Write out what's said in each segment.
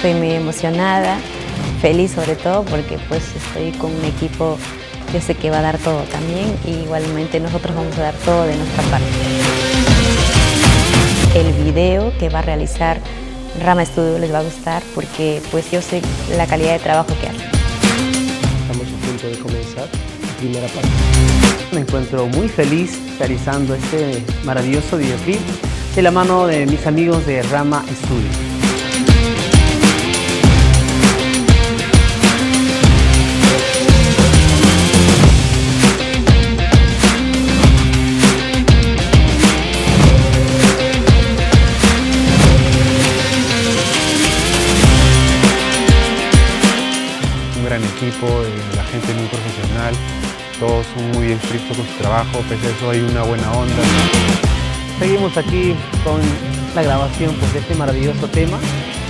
estoy muy emocionada, feliz sobre todo porque pues estoy con un equipo que sé que va a dar todo también y igualmente nosotros vamos a dar todo de nuestra parte. El video que va a realizar Rama Studio les va a gustar porque pues yo sé la calidad de trabajo que hacen. Estamos a punto de comenzar la primera parte. Me encuentro muy feliz realizando este maravilloso videoclip de la mano de mis amigos de Rama Studio. Gran equipo, la gente muy profesional, todos son muy estrictos con su trabajo, pese a eso hay una buena onda. Seguimos aquí con la grabación pues, de este maravilloso tema,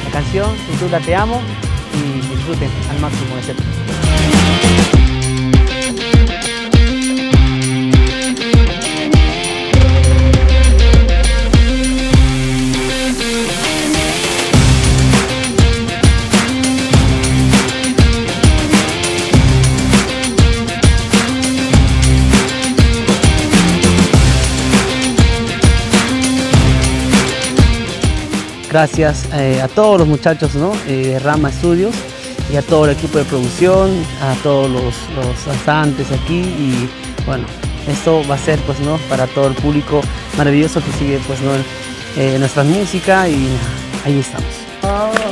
la canción Sin Duda Te Amo, y disfruten al máximo de este tema. Gracias a todos los muchachos, ¿no? De Rama Studios y a todo el equipo de producción, a todos los danzantes aquí y bueno, esto va a ser pues, ¿no? Para todo el público maravilloso que sigue pues, ¿no? Nuestra música y ahí estamos.